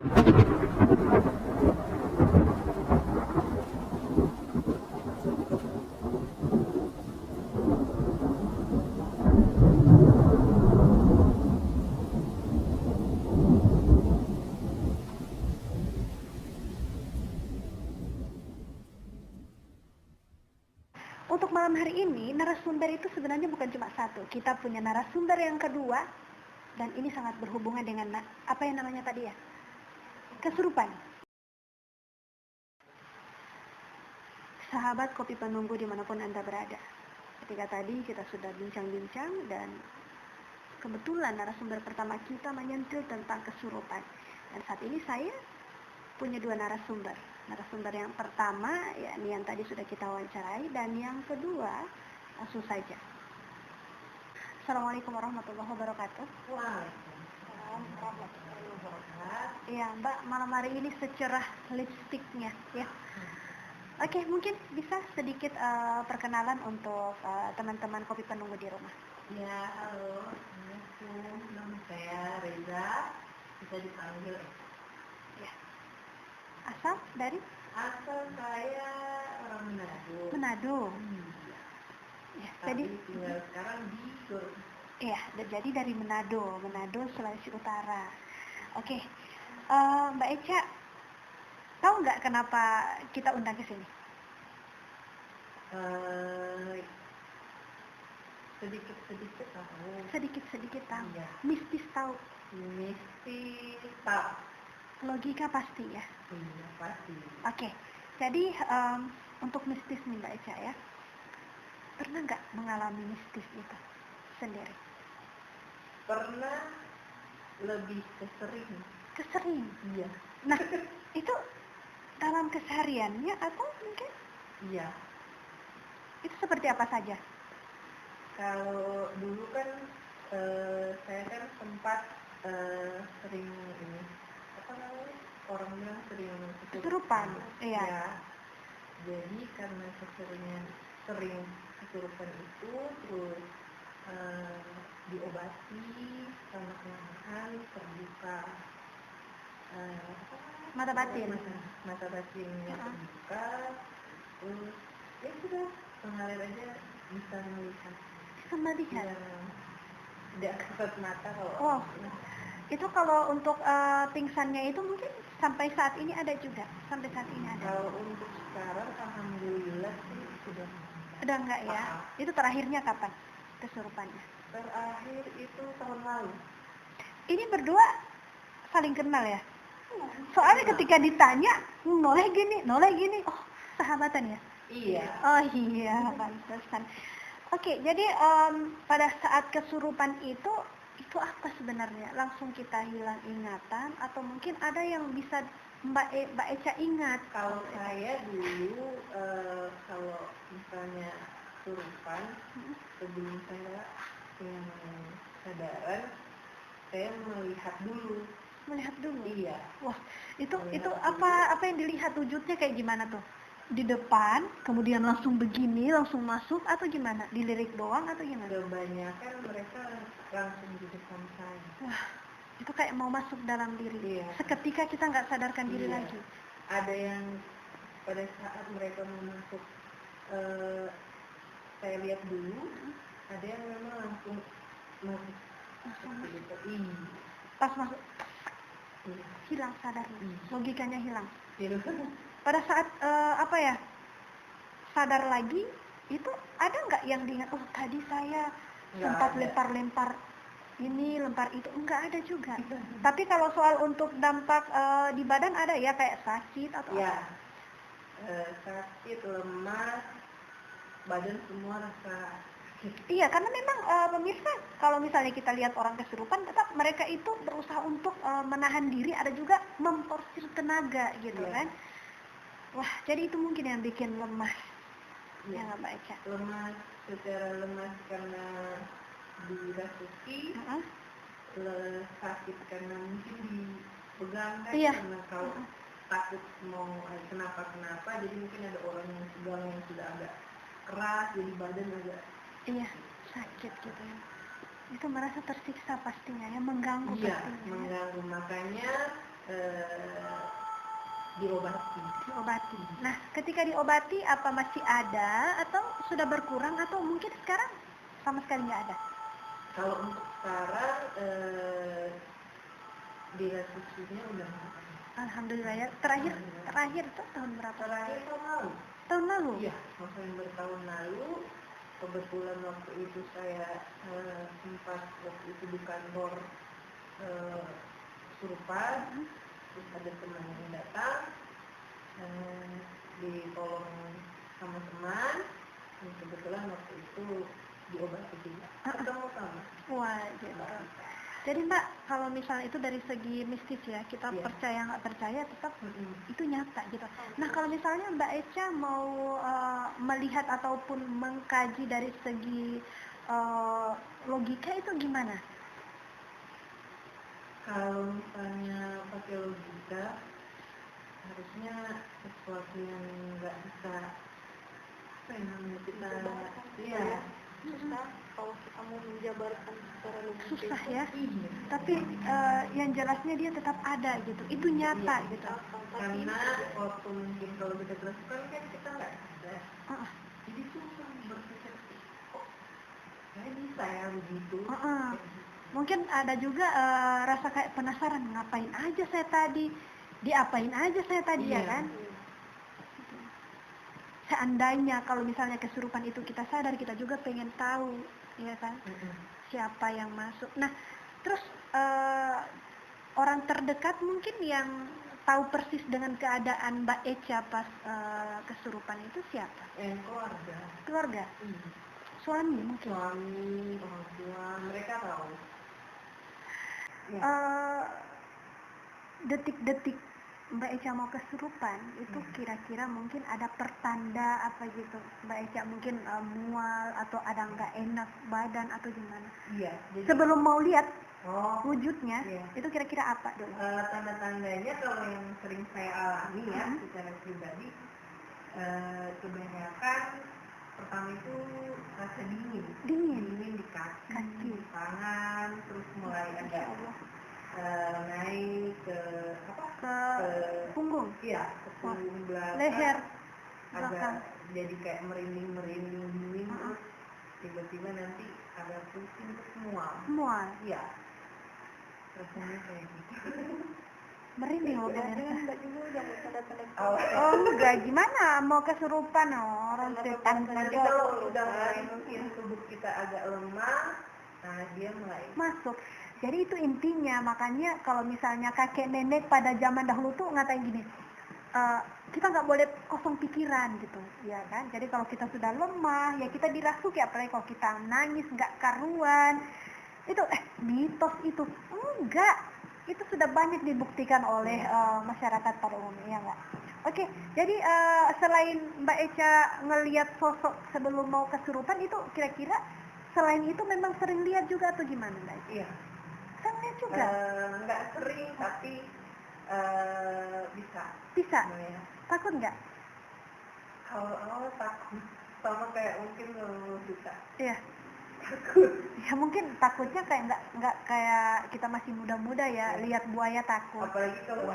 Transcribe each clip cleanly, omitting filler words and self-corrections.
Untuk malam hari ini, narasumber itu sebenarnya bukan cuma satu. Kita punya narasumber yang kedua, dan ini sangat berhubungan dengan apa yang namanya tadi ya? Kesurupan. Sahabat kopi penunggu dimanapun Anda berada. Ketika tadi kita sudah bincang-bincang dan kebetulan narasumber pertama kita menyentil tentang kesurupan. Dan saat ini saya punya dua narasumber. Narasumber yang pertama, yakni yang tadi sudah kita wawancarai, dan yang kedua, langsung saja. Assalamualaikum warahmatullahi wabarakatuh. Waalaikumsalam warahmatullahi wabarakatuh. Iya, Mbak, malam hari ini secerah lipstiknya, ya. Oke, mungkin bisa sedikit perkenalan untuk teman-teman kopi penunggu di rumah. Ya, halo. Assalamualaikum. Nama saya Reza. Bisa dipanggil Ya. Asal dari? Asal saya orang Manado. Manado. Ya, Tapi jadi tinggal sekarang di Garut. iya, jadi dari Manado, Sulawesi Utara. Oke, Mbak Eca, tahu nggak kenapa kita undang ke sini? Sedikit-sedikit tahu. Sedikit-sedikit tahu. Iya. Mistis tahu. Mistis tahu. Logika pasti ya. Iya, pasti. Oke, jadi untuk mistis nih Mbak Eca ya, pernah nggak mengalami mistis itu sendiri? Pernah, lebih kesering. Kesering. Iya. Nah, itu dalam kesehariannya atau mungkin? Iya. Itu seperti apa saja? Kalau dulu kan saya kan sempat sering ini apa namanya, orang bilang sering Kesurupan. Iya. Ya, jadi karena keseringan sering kesurupan itu, terus diobati sama kelamaan terbuka Mata batin. mata batinnya terbuka, terus ya sudah mengalir aja, bisa melihat. Melihat. Ya, tidak kasat mata kalau. Wow. Itu kalau untuk pingsannya itu mungkin sampai saat ini ada juga. Sampai saat ini ada. Kalau untuk sekarang alhamdulillah sih sudah. Udah enggak ya? Itu terakhirnya kapan kesurupannya? Terakhir itu tahun lalu. Ini berdua saling kenal ya? Soalnya ketika ditanya noleh gini, oh sahabatan ya? Iya. Oh iya, pantesan. Oke, jadi pada saat kesurupan itu apa sebenarnya? Langsung kita hilang ingatan atau mungkin ada yang bisa Mbak Eca ingat? Kalau saya dulu kalau misalnya kesurupan, sebelum saya yang sadaran, saya melihat dulu. Melihat dulu. Iya. Wah, itu apa yang dilihat, wujudnya kayak gimana tuh? Di depan, kemudian langsung begini, langsung masuk atau gimana? Dilirik doang atau gimana? Kebanyakan mereka langsung di depan saya. Wah, itu kayak mau masuk dalam diri. Iya. Seketika kita nggak sadarkan diri lagi. Ada yang pada saat mereka mau masuk, saya lihat dulu, ada yang memang langsung masuk. Pas masuk, hilang sadarnya. Logikanya hilang. Pada saat sadar lagi, itu ada nggak yang diingat? Oh, tadi saya sempat lempar-lempar ini, lempar itu. Enggak ada juga. Tapi kalau soal untuk dampak di badan ada ya, kayak sakit atau ya, apa? sakit, lemas, badan semua rasa. Iya, karena memang pemirsa, kalau misalnya kita lihat orang kesurupan, tetap mereka itu berusaha untuk menahan diri, ada juga memporsir tenaga gitu kan. Wah, jadi itu mungkin yang bikin lemah. Ya nggak Mbak Eca? Lemas, secara lemas karena dirasuki, sakit karena mungkin dipegang kan, karena kalau takut mau kenapa-kenapa, jadi mungkin ada orang yang pegang yang sudah agak keras, jadi badan agak sakit gitu ya. Itu merasa tersiksa pastinya ya, mengganggu pastinya. Pastinya. Mengganggu, makanya diobati. Nah, ketika diobati apa masih ada atau sudah berkurang atau mungkin sekarang sama sekali nggak ada? Kalau untuk sekarang dilatisunya udah nggak ada. Alhamdulillah ya. Terakhir itu tahun berapa? Terakhir tahun lalu. Tahun lalu? Iya, November tahun lalu. Kebetulan waktu itu saya sempat waktu itu di kantor Surupan, terus ada teman yang datang, ditolong sama teman, dan kebetulan waktu itu diobati juga. Ketemu sama. Wah, gitu. Jadi Mbak, kalau misalnya itu dari segi mistis ya, kita percaya nggak percaya tetap itu nyata gitu. Nah, kalau misalnya Mbak Echa mau melihat ataupun mengkaji dari segi logika itu gimana? Kalau misalnya pakai logika, harusnya sesuatu yang nggak bisa apa yang namanya kita susah kalau kita mau menjabarkan secara logika susah ya. Tapi yang jelasnya dia tetap ada gitu, itu nyata gitu. Karena waktu mungkin kalau kita teruskan kan kita nggak ada, jadi susah berpikir kok saya bisa ya begitu. Mungkin ada juga rasa kayak penasaran, ngapain aja saya tadi, diapain aja saya tadi ya kan. Seandainya kalau misalnya kesurupan itu kita sadar, kita juga pengen tahu, ya kan, siapa yang masuk. Nah, terus orang terdekat mungkin yang tahu persis dengan keadaan Mbak Echa pas kesurupan itu siapa? Keluarga. Suami mungkin. Suami, orang tua, mereka tahu. Detik-detik Mbak Echa mau kesurupan itu kira-kira mungkin ada pertanda apa gitu, Mbak Echa mungkin mual atau ada nggak enak badan atau gimana? Iya. Jadi, sebelum mau lihat wujudnya, itu kira-kira apa dulu? Tanda-tandanya kalau yang sering saya alami ya secara pribadi, kebanyakan pertama itu rasa dingin di kaki, di tangan, terus mulai agak naik ke punggung, ke punggung belakang, leher agak jadi kayak merinding dingin, terus tiba-tiba nanti agak pusing terus mual. Iya, rasanya kayak gitu. Merinding loh Mbak juga udah tanda-tanda. Oh enggak, gimana mau kesurupan orang setan nanti kalau udah mulai mungkin tubuh kita agak lemah, nah dia mulai masuk. Jadi itu intinya, makanya kalau misalnya kakek nenek pada zaman dahulu tuh ngatain gini, kita nggak boleh kosong pikiran gitu, ya kan? Jadi kalau kita sudah lemah, ya kita dirasuki, apalagi kalau kita nangis nggak karuan, itu mitos itu. Enggak, itu sudah banyak dibuktikan oleh masyarakat pada umumnya, ya nggak? Oke, jadi selain Mbak Echa ngelihat sosok sebelum mau kesurupan itu, kira-kira selain itu memang sering lihat juga atau gimana Mbak Echa? Iya. Sering lihat juga? Nggak sering, tapi bisa. Ya. Takut nggak? Awal-awal takut, sama kayak mungkin kalau kita. Iya. Takut. Ya mungkin takutnya kayak nggak kayak kita masih muda-muda ya, lihat buaya takut. Apalagi kalau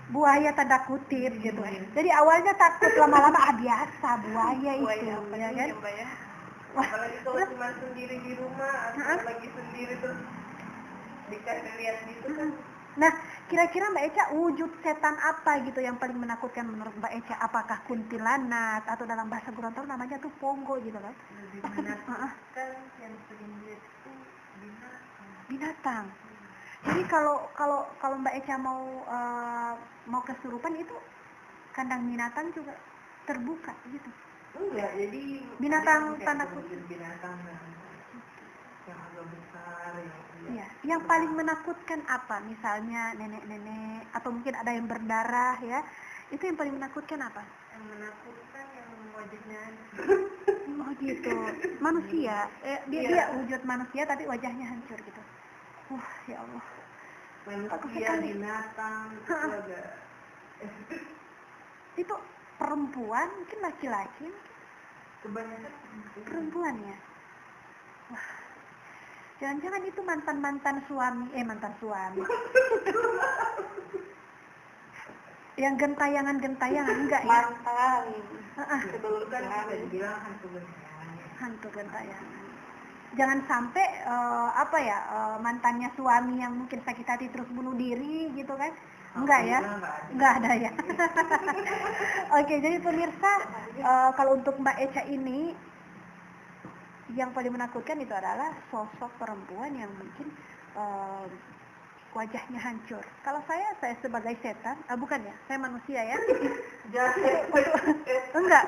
buaya tanda kutip gitu. Jadi awalnya takut, lama-lama biasa buaya itu, ya kan? Apalagi kalau cuma sendiri di rumah atau lagi sendiri terus dikasih lihat gitu kan. Nah, kira-kira Mbak Echa wujud setan apa gitu yang paling menakutkan menurut Mbak Echa? Apakah kuntilanak atau dalam bahasa Gorontalo namanya tuh ponggo gitu kan? Lebih menakutkan yang sering lihat itu binatang. Jadi kalau Mbak Echa mau kesurupan itu kandang binatang juga terbuka gitu? Enggak, jadi binatang tanda kutip. Binatang yang agak besar ya. Yang paling menakutkan apa? Misalnya nenek-nenek atau mungkin ada yang berdarah ya. Itu yang paling menakutkan apa? Yang menakutkan yang wajahnya oh gitu. Manusia. Dia wujud manusia tapi wajahnya hancur gitu. Ya Allah. Manusia, binatang itu agak itu perempuan, mungkin laki-laki, kebanyakan perempuan ya. Wah, jangan-jangan itu mantan suami. yang gentayangan enggak ya? Mantan. Sebelum kan bisa dibilang hantu gentayangan. Hantu gentayangan. Jangan sampai mantannya suami yang mungkin sakit hati terus bunuh diri gitu kan? Enggak ya? Enggak ada ya. Oke, jadi pemirsa, kalau untuk Mbak Echa ini yang paling menakutkan itu adalah sosok perempuan yang mungkin wajahnya hancur. Kalau saya sebagai setan, bukan ya, saya manusia ya.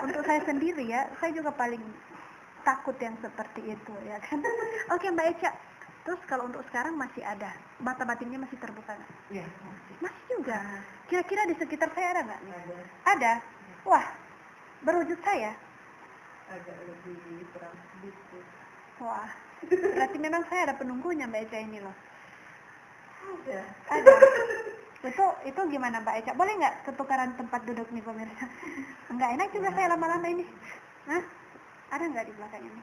Untuk saya sendiri ya, saya juga paling takut yang seperti itu ya kan. Oke Mbak Echa, terus kalau untuk sekarang masih ada, mata batinnya masih terbuka nggak? Iya, masih juga. Kira-kira di sekitar saya ada nggak nih? Ada. Wah, berwujud saya. Agak lebih kurang sedikit. Wah, berarti memang saya ada penunggunya Mbak Echa ini loh. Ada. Itu gimana Mbak Echa? Boleh nggak ketukaran tempat duduk nih pemirsa? Nggak enak juga saya lama-lama ini. Hah? Ada nggak di belakang ini?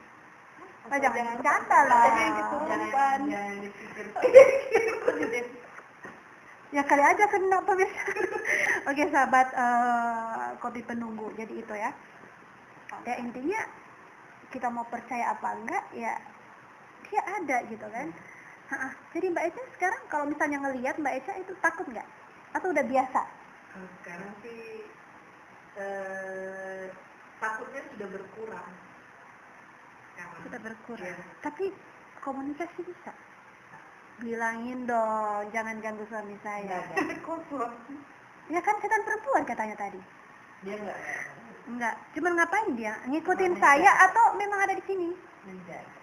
Jangan canda lah. Yang kesurupan. Jangan dipikir. Ya kali aja kena pemirsa. Oke sahabat kopi penunggu. Jadi itu ya. Ya intinya kita mau percaya apa enggak ya dia ada gitu kan. Jadi Mbak Echa sekarang kalau misalnya ngelihat Mbak Echa itu takut nggak? Atau udah biasa? Sekarang sih takutnya sudah berkurang. Sudah berkurang. Ya. Tapi komunikasi bisa. Bilangin dong, jangan ganggu suami saya. Ya kan setan perempuan katanya tadi. Dia Enggak. Cuman ngapain dia? Ngikutin saya atau memang ada di sini?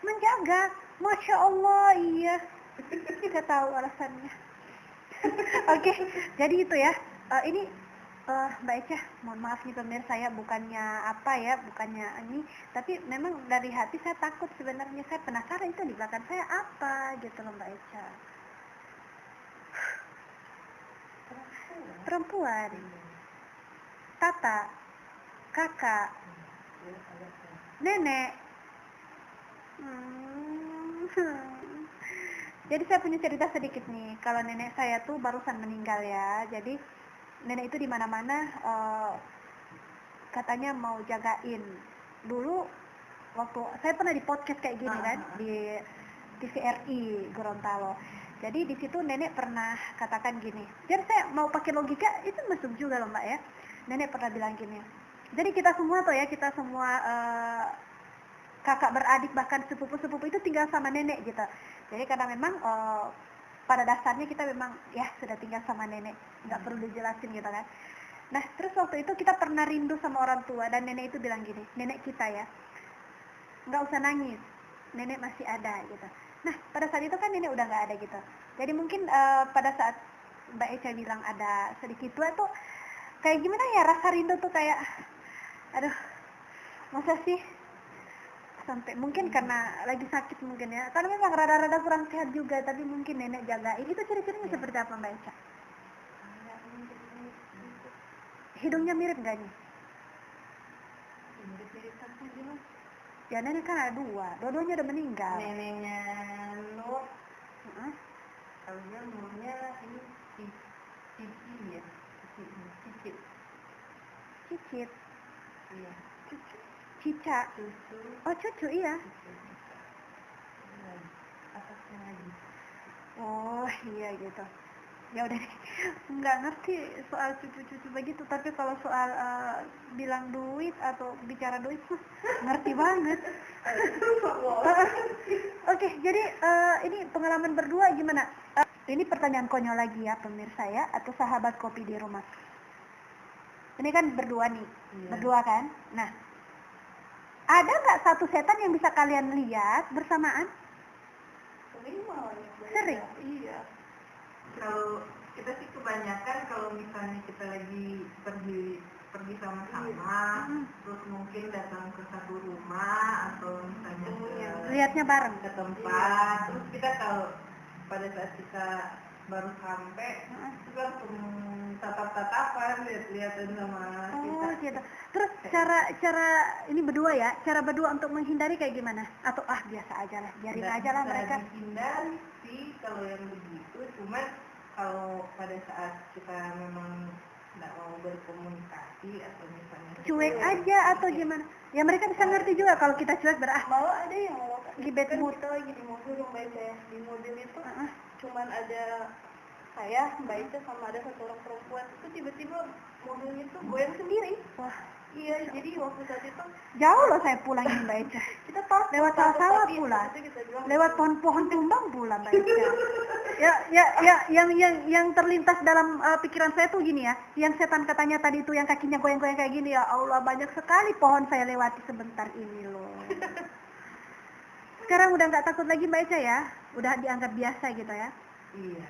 Menjaga. Masya Allah, iya. Kita tahu alasannya. Oke, jadi itu ya. Ini Mbak Echa, mohon maaf nih pemirsa saya bukannya ini, tapi memang dari hati saya takut sebenarnya, saya penasaran itu di belakang saya apa gitu loh Mbak Echa. Perempuan, tata, kakak, nenek. Jadi saya punya cerita sedikit nih. Kalau nenek saya tuh barusan meninggal ya. Jadi nenek itu di mana-mana katanya mau jagain. Dulu waktu saya pernah di podcast kayak gini kan di TVRI Gorontalo. Jadi di situ nenek pernah katakan gini. Jadi saya mau pakai logika itu masuk juga loh Mbak ya. Nenek pernah bilang gini. Jadi kita semua kakak beradik bahkan sepupu-sepupu itu tinggal sama nenek gitu. Jadi karena memang pada dasarnya kita memang ya sudah tinggal sama nenek, nggak perlu dijelasin gitu kan. Nah terus waktu itu kita pernah rindu sama orang tua dan nenek itu bilang gini, nenek kita ya, nggak usah nangis, nenek masih ada gitu. Nah pada saat itu kan nenek udah nggak ada gitu. Jadi mungkin pada saat Mbak Echa bilang ada sedikit tua tuh kayak gimana ya rasa rindu tuh kayak, aduh masa sih sampai mungkin karena lagi sakit mungkin ya, karena memang rada-rada kurang sehat juga, tapi mungkin nenek jagain. Itu ciri-cirinya seperti apa Mbak Echa? Hidungnya mirip nggak nih? Mirip-mirip sama gimana? Ya nenek kan ada dua-duanya udah meninggal. Neneknya Nur, tahunya Nurnya ini Cici ya, Cicit. Iya. Cica. Cucu. Oh cucu iya. Atasnya lagi. Oh iya gitu. Ya udah deh. Nggak ngerti soal cucu-cucu begitu, tapi kalau soal bilang duit atau bicara duit ngerti banget. Oke, jadi ini pengalaman berdua gimana? Ini pertanyaan konyol lagi ya pemirsa ya, atau sahabat kopi di rumah. Ini kan berdua nih, berdua kan? Nah, ada nggak satu setan yang bisa kalian lihat bersamaan? Sering? Iya. Kalau kita sih kebanyakan kalau misalnya kita lagi pergi sama-sama, terus mungkin datang ke satu rumah atau misalnya lihatnya bareng ke tempat, terus kita kalau pada saat kita baru sampai juga langsung tatap-tatapan, lihat-lihatan sama kita. Oh gitu. Terus cara ini berdua ya, cara berdua untuk menghindari kayak gimana? Atau biasa aja lah, biarin aja lah mereka. Dihindari sih kalau yang begitu, cuman kalau pada saat kita memang nggak mau berkomunikasi atau misalnya cuek aja atau gimana? Ya mereka bisa ngerti juga kalau kita cuek malah ada yang di bad kan mood. kita lagi di mobil yang Mbak Ica, di mobil itu cuman ada saya, Mbak Ica sama ada satu orang perempuan, itu tiba-tiba mobilnya tuh goyang sendiri. Wah, Iya, jadi waktu saat itu jauh loh saya pulangin Mbak Eca. kita takut, Lewat sawah-sawah tapi pula. itu kita bilang, Lewat pohon-pohon tumbang pula Mbak Eca. Ya, yang terlintas dalam pikiran saya tuh gini ya, yang setan katanya tadi itu yang kakinya goyang-goyang kayak gini, ya Allah banyak sekali pohon saya lewati sebentar ini loh. Sekarang udah nggak takut lagi Mbak Eca ya, udah dianggap biasa gitu ya. iya.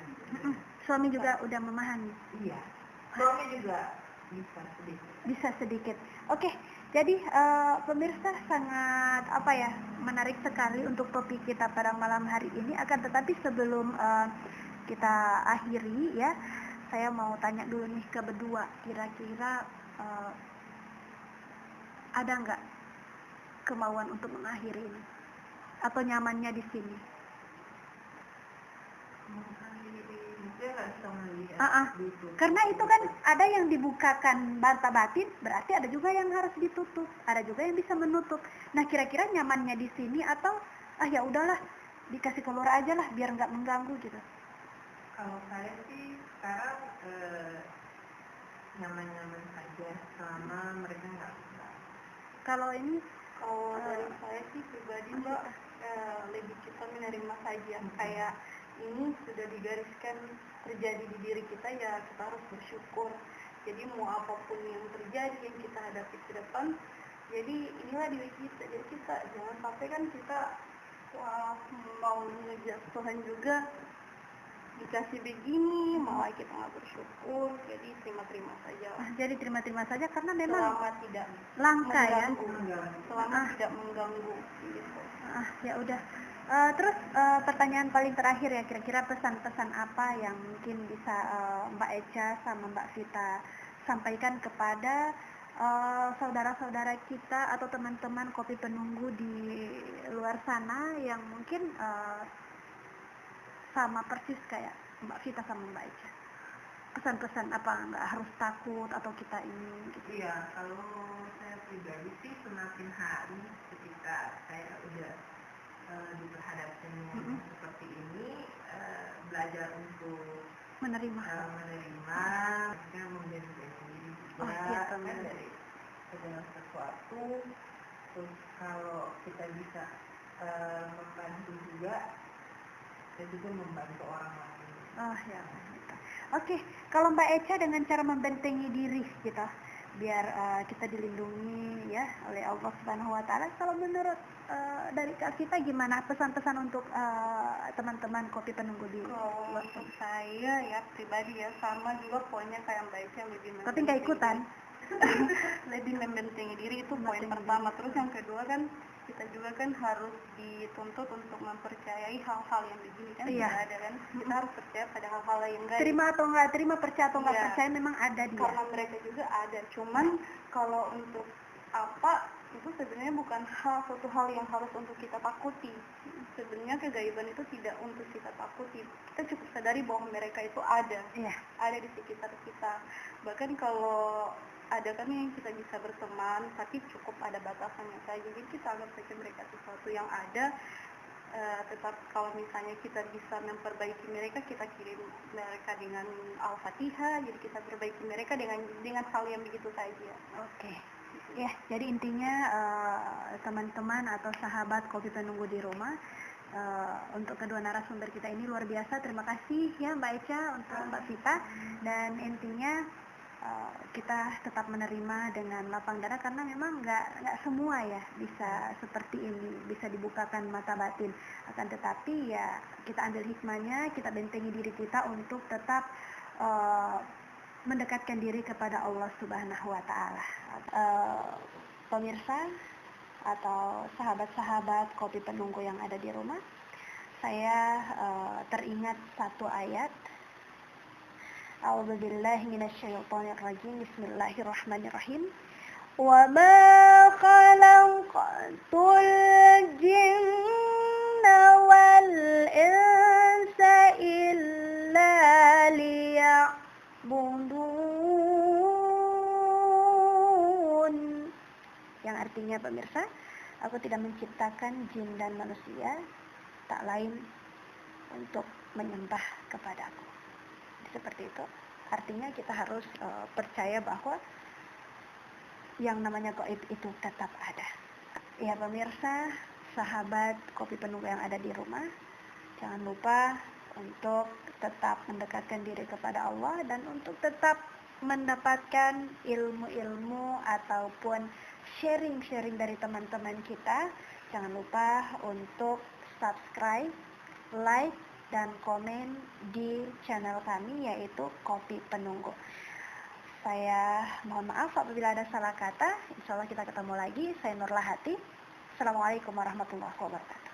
Suami juga udah memahami. Iya. Suami juga bisa sedikit. Oke, jadi pemirsa sangat menarik sekali untuk topik kita pada malam hari ini. Akan tetapi sebelum kita akhiri ya, saya mau tanya dulu nih ke berdua, kira-kira ada nggak kemauan untuk mengakhiri ini atau nyamannya di sini? Karena itu kan ada yang dibukakan bata batin, berarti ada juga yang harus ditutup, ada juga yang bisa menutup. Nah kira-kira nyamannya di sini atau ya udahlah dikasih keluar aja lah biar nggak mengganggu gitu. Kalau saya sih sekarang nyaman-nyaman saja selama mereka nggak suka. Kalau ini kalau dari saya sih pribadi Mbak, lebih kita menerima saja, kayak ini sudah digariskan terjadi di diri kita, ya kita harus bersyukur. Jadi mau apapun yang terjadi yang kita hadapi ke depan, jadi inilah diri kita. Jadi kita jangan sampai kan kita mau mengejar Tuhan juga dikasih begini malah kita nggak bersyukur, jadi terima-terima saja. Jadi terima-terima saja karena memang selama tidak langka ya, selama tidak mengganggu gitu. Ya udah. Terus pertanyaan paling terakhir ya, kira-kira pesan-pesan apa yang mungkin bisa Mbak Eca sama Mbak Vita sampaikan kepada saudara-saudara kita atau teman-teman kopi penunggu di luar sana yang mungkin sama persis kayak Mbak Vita sama Mbak Eca. Pesan-pesan apa, nggak harus takut atau kita ini gitu. Iya, kalau saya pribadi sih semakin hari ketika saya udah diperhadapkan seperti ini, belajar untuk menerima menjadi diri juga kan dari segala sesuatu. Terus kalau kita bisa membantu juga, kita juga membantu orang lain. Ya. Oke, kalau Mbak Eca dengan cara membentengi diri kita biar kita dilindungi ya oleh Allah Subhanahu wa taala. Kalau menurut dari Kak Vita gimana pesan-pesan untuk teman-teman kopi penunggu di Kalau untuk saya ya pribadi ya sama juga poinnya kayak Mbak Eca, lebih tapi nggak ikutan. lebih membentengi diri itu poin pertama. Terus yang kedua kan kita juga kan harus dituntut untuk mempercayai hal-hal yang begini kan tidak ada kan, kita harus percaya pada hal-hal yang enggak, terima atau nggak terima, percaya atau nggak percaya, memang ada dia karena mereka juga ada. Cuman kalau untuk apa itu sebenarnya bukan suatu hal yang harus untuk kita takuti. Sebenarnya kegaiban itu tidak untuk kita takuti, kita cukup sadari bahwa mereka itu ada di sekitar kita. Bahkan kalau ada kan yang kita bisa berteman, tapi cukup ada batasannya saja. Jadi kita anggap saja mereka sesuatu yang ada. Tetap kalau misalnya kita bisa memperbaiki mereka, kita kirim mereka dengan Al-Fatihah. Jadi kita perbaiki mereka dengan hal yang begitu saja. Oke. Ya, jadi intinya teman-teman atau sahabat kopi penunggu di rumah, untuk kedua narasumber kita ini luar biasa. Terima kasih ya Mbak Eca, untuk Mbak Vita, dan intinya kita tetap menerima dengan lapang dada karena memang nggak semua ya bisa seperti ini, bisa dibukakan mata batin. Akan tetapi ya kita ambil hikmahnya, kita bentengi diri kita untuk tetap mendekatkan diri kepada Allah Subhanahu wa taala. Pemirsa atau sahabat-sahabat kopi penunggu yang ada di rumah, saya teringat satu ayat. A'udzubillahi minasyaitonirrajim. Bismillahirrahmanirrahim. Wa ma khalaqtul jinna wal insa illa liya'budun. Artinya pemirsa, aku tidak menciptakan jin dan manusia tak lain untuk menyembah kepadaku. Seperti itu. Artinya kita harus percaya bahwa yang namanya gaib itu tetap ada. Ya pemirsa, sahabat Kopi Penunggu yang ada di rumah, jangan lupa untuk tetap mendekatkan diri kepada Allah dan untuk tetap mendapatkan ilmu-ilmu ataupun sharing-sharing dari teman-teman kita. Jangan lupa untuk subscribe, like, dan komen di channel kami yaitu Kopi Penunggu. Saya mohon maaf apabila ada salah kata. Insya Allah kita ketemu lagi. Saya Nurlah Hati. Assalamualaikum warahmatullahi wabarakatuh.